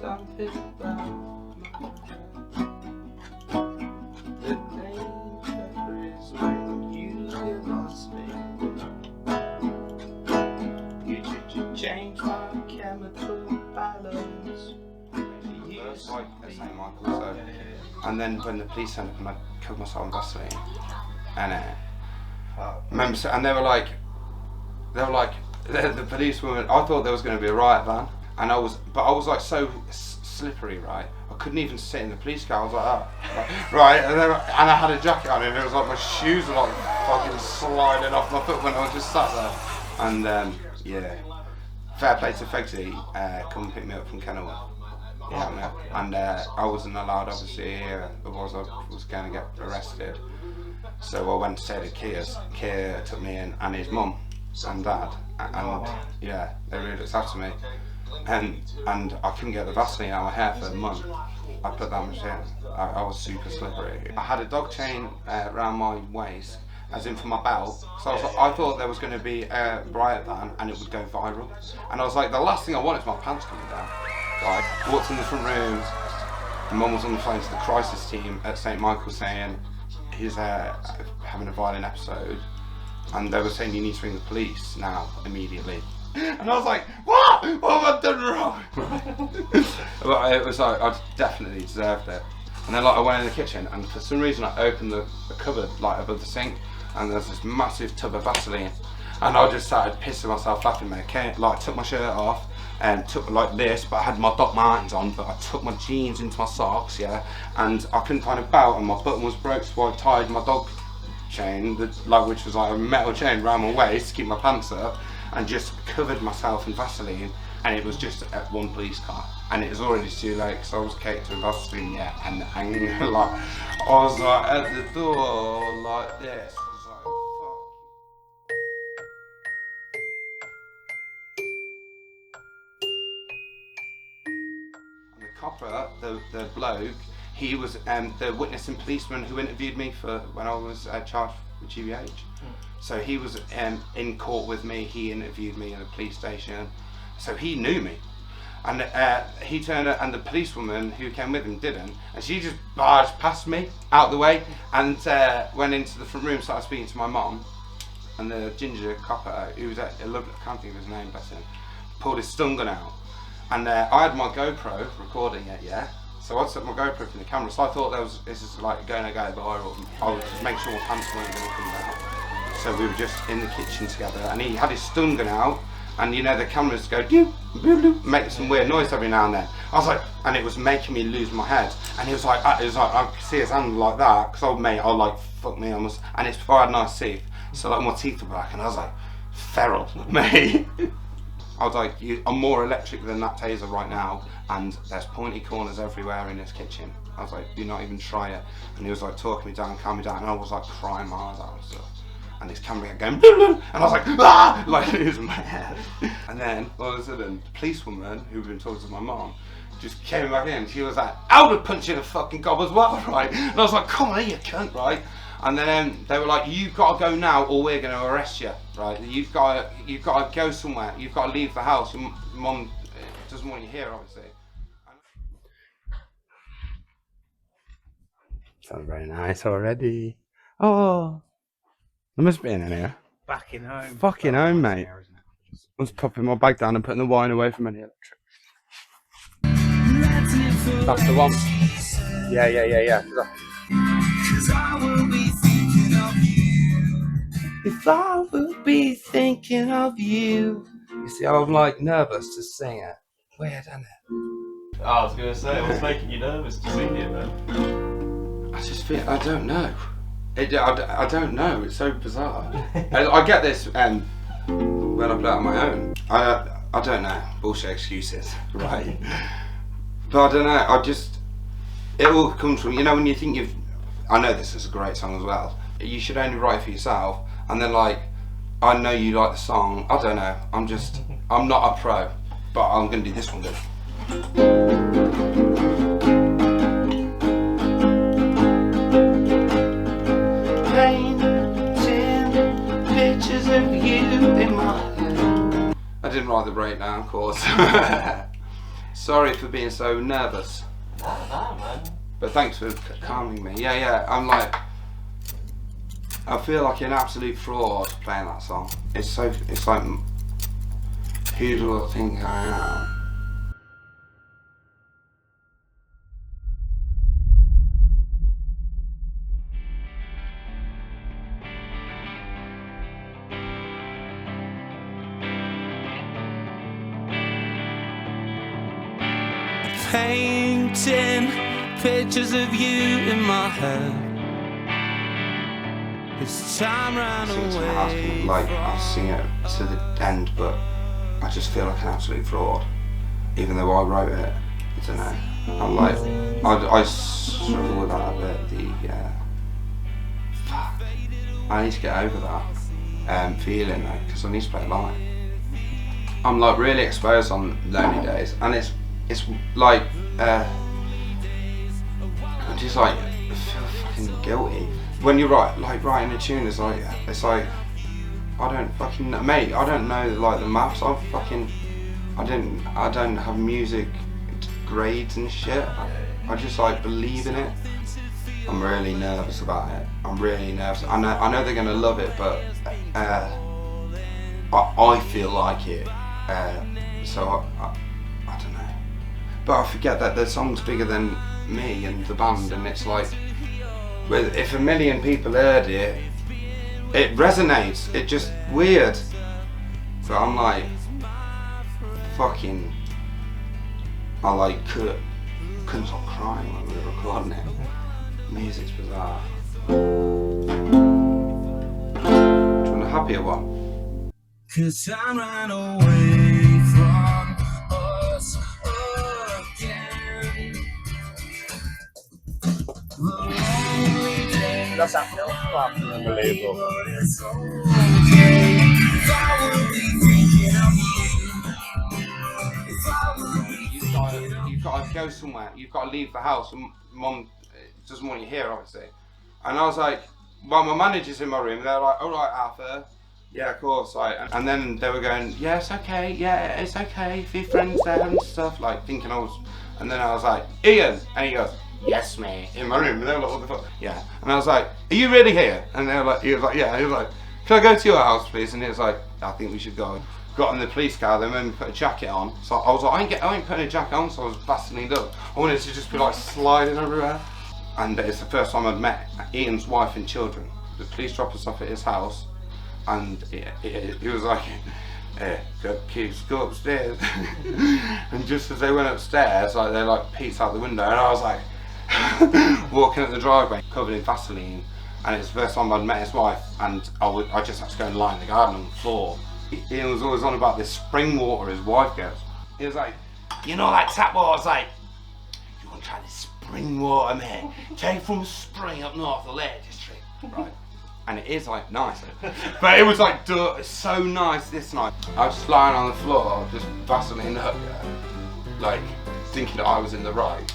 something about my head. The danger is when you lost me. You should change my chemical balance. First like at St Michael's, so. And then when the police turned up and I covered myself in Vaseline, and remember, and they were like, the policewoman. I thought there was going to be a riot van, and I was like so slippery, right? I couldn't even sit in the police car. I was like that, right? And I had a jacket on, and it was like my shoes were like fucking sliding off my foot when I was just sat there. And yeah, fair play to Fegsy, come and pick me up from Kenilworth. Yeah, and I wasn't allowed, obviously, otherwise I was going to get arrested. So I went to stay at Kia's. Kia took me in, and his mum and dad, and yeah, they really looked after me. And I couldn't get the Vaseline out of my hair for a month. I put that much in. I was super slippery. I had a dog chain around my waist, as in for my belt. So I thought there was going to be a riot van and it would go viral. And I was like, the last thing I want is my pants coming down. Right, walked in the front room, and Mum was on the phone to the crisis team at St Michael's saying he's having a violent episode, and they were saying you need to ring the police now, immediately. And I was like, what have I done wrong? But it was like, I definitely deserved it. And then like I went in the kitchen, and for some reason I opened the cupboard like above the sink, and there's this massive tub of Vaseline, and I just started pissing myself laughing, mate. Like took my shirt off, and took like this, but I had my Doc Martens on, but I took my jeans into my socks, yeah, and I couldn't find a belt, and my button was broke, so I tied my dog chain, which was like a metal chain around my waist to keep my pants up, and just covered myself in Vaseline, and it was just at one police car, and it was already too late because I was caked with Vaseline, yeah, and like, I was like at the door like this. Copper, the bloke, he was the witness and policeman who interviewed me for when I was charged with GBH. So he was in court with me. He interviewed me in the police station, so he knew me. And he turned, and the policewoman who came with him didn't, and she just barged past me out the way and went into the front room, started speaking to my mom, and the ginger copper, who was I can't think of his name, bless him, pulled his stun gun out. And I had my GoPro recording it, yeah. So I took my GoPro from the camera, so I thought this is like going to go viral. I would just make sure my pants weren't going to come down. So we were just in the kitchen together, and he had his stun gun out, and you know the cameras go doo, doo, doo, make some weird noise every now and then. I was like, and it was making me lose my head. And he was like, I could see his hand like that, because old mate, I was like, fuck me, and it's before I had nice teeth, so like my teeth were black, and I was like, feral, mate. I was like, I'm more electric than that taser right now, and there's pointy corners everywhere in this kitchen. I was like, do not even try it. And he was like talking me down, calming me down, and I was like crying my eyes out and stuff. And this camera kept going, blue, blue, and I was like, ah! Like it was in my head. And then all of a sudden, the policewoman who had been talking to my mom just came back in. She was like, I would have punched you in the fucking gob as well, right? And I was like, come on here, you cunt, right? And then they were like, you've got to go now or we're going to arrest you, right? You've got to go somewhere. You've got to leave the house. Your mum doesn't want you here, obviously. Sounds very nice already. Oh, there must be in here. Back in home. Fucking home, mate. I was popping my bag down and putting the wine away from any electric. That's the one. Yeah. If I will be thinking of you. You see, I'm like nervous to sing it. Weird, isn't it? I was gonna say, what's making you nervous to sing it then? I just feel, I don't know. I don't know, it's so bizarre. I get this when I play it on my own. I don't know, bullshit excuses, right? But I don't know, it all comes from, you know, when you think I know this is a great song as well. You should only write for yourself, and then like, I know you like the song, I don't know, I'm not a pro, but I'm gonna do this one good. Painting pictures of you in my head. I didn't write the breakdown chords. Sorry for being so nervous. Nah, man. But thanks for calming me. Yeah, I'm like, I feel like an absolute fraud playing that song. It's like, who do I think I am? Painting pictures of you in my head. This time ran Sing to my husband, like I'll sing it to the end, but I just feel like an absolute fraud, even though I wrote it. I don't know. I'm like, I struggle with that a bit. Fuck. I need to get over that feeling though, because I need to play live. I'm like really exposed on lonely days, and it's like I'm just like I feel fucking guilty when you're writing a tune. It's like I don't fucking know, mate. I don't know like the maths. I don't have music grades and shit. I just like believe in it. I'm really nervous about it. I'm really nervous. I know they're gonna love it, but I feel like it. So I don't know. But I forget that the song's bigger than me and the band, and it's like, if 1 million people heard it, it resonates. It's just weird. But I'm like, fucking, I like couldn't stop crying when we were recording it. Music's bizarre. Do you want a happier one? 'Cause I ran away from us again. That's that film. Unbelievable. You've got to go somewhere. You've got to leave the house. And Mum doesn't want you here, obviously. And I was like, well, my manager's in my room. They're like, all right, Arthur. Yeah, of course. Like, and then they were going, yeah, it's okay. Yeah, it's okay. If your friend's there and stuff, like thinking I was. And then I was like, Ian, and he goes, yes, mate. In my room, and they were like, what the fuck? Yeah. And I was like, are you really here? And they were like, he was like, yeah. He was like, can I go to your house, please? And he was like, I think we should go. Got in the police car, then went and put a jacket on. So I was like, I ain't putting a jacket on, so I was Vaseline'd up. I wanted to just be like sliding everywhere. And it's the first time I'd met Ian's wife and children. The police dropped us off at his house, and he was like, hey, got keys, go upstairs. And just as they went upstairs, like they like peeked out the window, and I was like, walking up the driveway, covered in Vaseline. And it's the first time I'd met his wife, and I just had to go and lie in the garden on the floor. Ian was always on about this spring water his wife gets. He was like, you know, like tap water. I was like, you want to try this spring water, man? Take from a spring up north, the Lake District, right? And it is like nice, but it was like so nice this night. I was just lying on the floor, just Vaseline up, like thinking that I was in the right.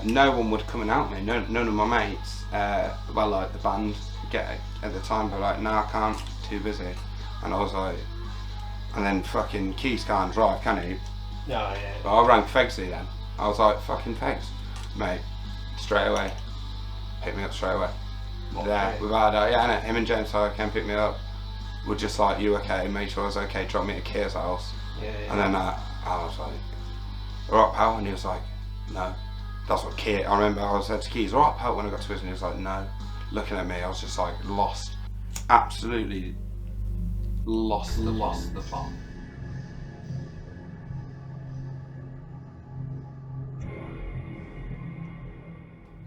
No one would come and help me. None of my mates, well, like the band, at the time, but like, no, I can't. Too busy. And I was like, and then fucking Keys can't drive, can he? No, yeah. But I rang Fegsy then. I was like, fucking Fegs, mate, straight away. Pick me up straight away. Yeah, without yeah, him and James came pick me up. We're just like, you okay? Made sure I was okay. Dropped me at Keir's house. Yeah. And then I was like, alright, pal. And he was like, no. That's what Keir. I remember I said to Keys, alright, pal. When I got to his, and he was like, no. Looking at me, I was just like lost. Absolutely. Lost the plot.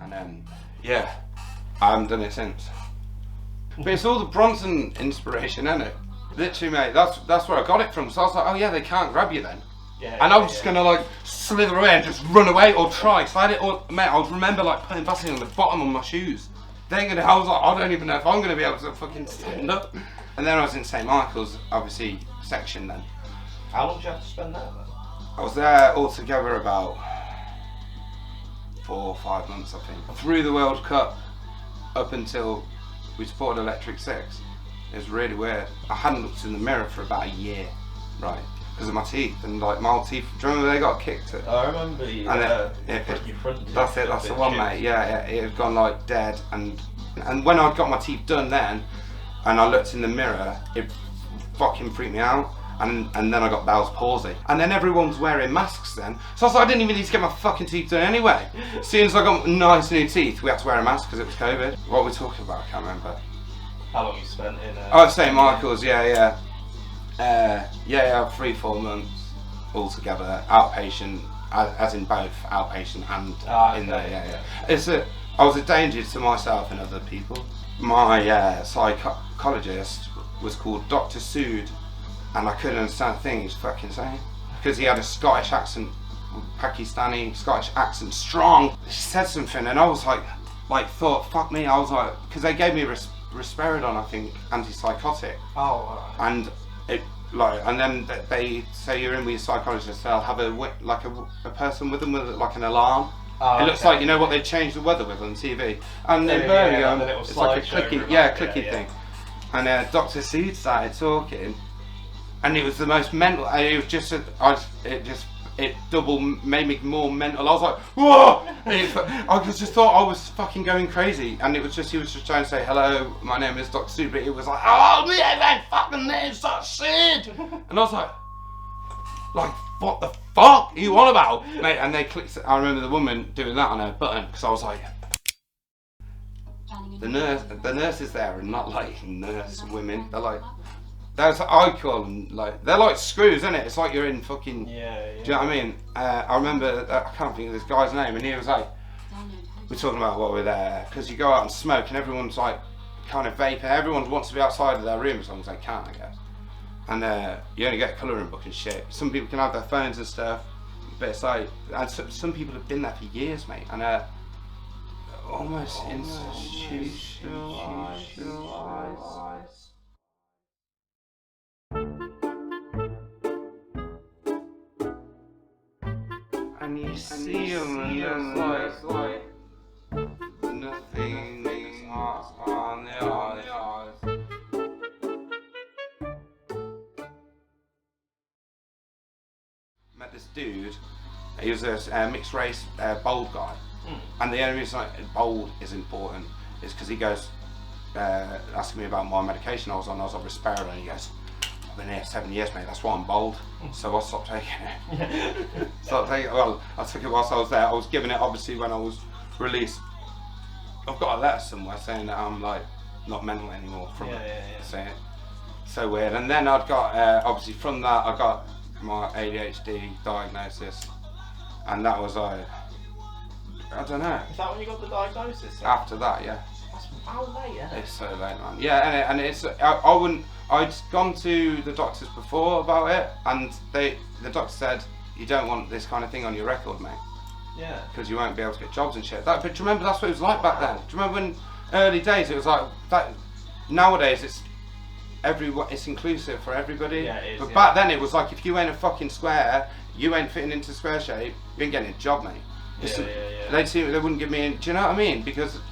And then, yeah, I haven't done it since. But it's all the Bronson inspiration, isn't it? Literally, mate, that's where I got it from. So I was like, oh yeah, they can't grab you then. Yeah. And I was just gonna like slither away and just run away or try. So I had it all, mate, I remember like putting Vaseline on the bottom of my shoes. I was like, I don't even know if I'm gonna be able to fucking stand up. And then I was in St. Michael's, obviously, section then. How long did you have to spend there then? I was there altogether about 4 or 5 months, I think. Through the World Cup, up until we supported Electric Six. It was really weird. I hadn't looked in the mirror for about a year, right? because of my teeth and like my teeth. Do you remember they got kicked? I remember you. Your front teeth. That's it. That's the one, mate. Yeah, it had gone like dead, and when I got my teeth done then, and I looked in the mirror, it fucking freaked me out. And then I got Bell's palsy. And then everyone's wearing masks then. So I was like, I didn't even need to get my fucking teeth done anyway. As soon as I got nice new teeth, we had to wear a mask because it was COVID. What were we talking about? I can't remember. How long you spent in? St. Michael's, yeah. 3-4 months altogether. Outpatient, as in both outpatient and in there, yeah. I was a danger to myself and other people. My psychologist was called Dr. Sood. And I couldn't understand a thing he was fucking saying. Because he had a Scottish accent, Pakistani Scottish accent, strong. She said something and I was thought, fuck me. I was like, because they gave me risperidone, I think, antipsychotic. Oh. And and then they say you're in with your psychologist, they'll have a person with them with like an alarm. It looks like, you know what they changed the weather with on TV. And in Birmingham, it's like a clicky thing. And Dr. Sood started talking. And it was the most mental. It was just, it made me more mental. I was like, whoa! I just thought I was fucking going crazy. And it was just, he was just trying to say, hello, my name is Dr. Sue, but it was like, oh, my fucking name's Dr. Sid! And I was like, what the fuck are you on about? Mate, and they clicked, I remember the woman doing that on her button, because I was like, the nurses there are not like nurse women. They're like, I call them they're like screws, isn't it? It's like you're in fucking. Yeah. Do you know what I mean? I remember I can't think of this guy's name, and he was like, we're talking about what we're there because you go out and smoke, and everyone's like kind of vapor. Everyone wants to be outside of their room as long as they can, I guess. And you only get a colouring book and shit. Some people can have their phones and stuff, but it's like, and some people have been there for years, mate, and almost institutionalized. And you see them and it's like nothing on the eyes. Met this dude, he was a mixed race bold guy. And the only reason bold is important is because he goes asking me about my medication I was on risperidone, and he goes, I've been here 7 years, mate, that's why I'm bold. So I stopped taking it. Well, I took it whilst I was there. I was given it obviously when I was released. I've got a letter somewhere saying that I'm like not mental anymore from saying it. So weird. And then I've got obviously from that I got my ADHD diagnosis, and that was I don't know. Is that when you got the diagnosis? Then? After that, yeah. That's how late, yeah. It's so late, man. Yeah, and it's I wouldn't. I'd gone to the doctors before about it, and the doctor said you don't want this kind of thing on your record, mate. Yeah. Because you won't be able to get jobs and shit. But do you remember that's what it was like back then? Do you remember when early days it was like that? Nowadays it's inclusive for everybody. Yeah, it is. But back then it was like if you ain't a fucking square, you ain't fitting into square shape, you ain't getting a job, mate. They wouldn't give me. Do you know what I mean? Because the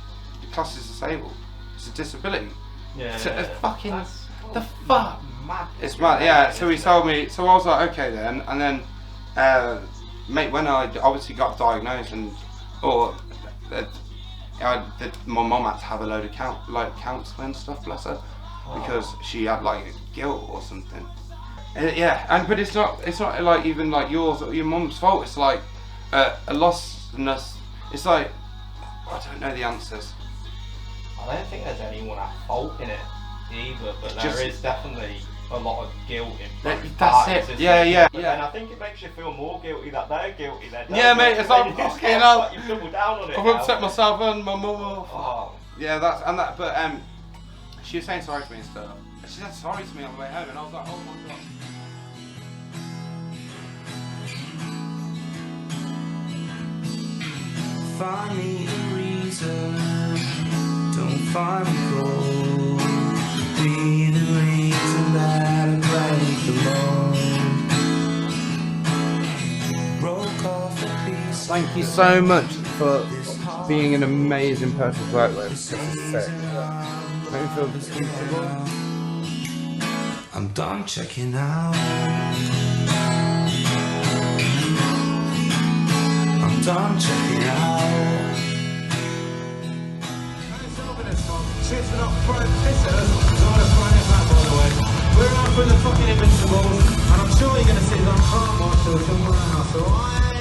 class is disabled. It's a disability. Fucking. The fuck? Mad. It's mad, yeah. So he told me, so I was like, okay then, and then, mate, when I obviously got diagnosed my mum had to have a load of counselling and stuff, bless her, because she had like guilt or something. But it's not like even like yours or your mum's fault. It's like a lostness. It's like I don't know the answers. I don't think there's anyone at fault in it either, but there is definitely a lot of guilt in both parties. That's it. Yeah. And I think it makes you feel more guilty that they're guilty then. Yeah, mate. It's like fucking hell. You've doubled down on it. I've upset myself and my mum. Oh. Yeah, that. But she was saying sorry to me and stuff. She said sorry to me on the way home, and I was like, oh my god. Find me a reason, don't find me cold. Be the reason that I break the mold. Broke off a piece. Thank you so much for being an amazing person to work with. This is sick. Make me feel discomfortable. I'm done checking out. Hold on, check it out. Cheers for not throwing pissers. Not a Friday back, by the way. We're out for the fucking Invincibles, and I'm sure you're going to see them car marshal somewhere else, alright?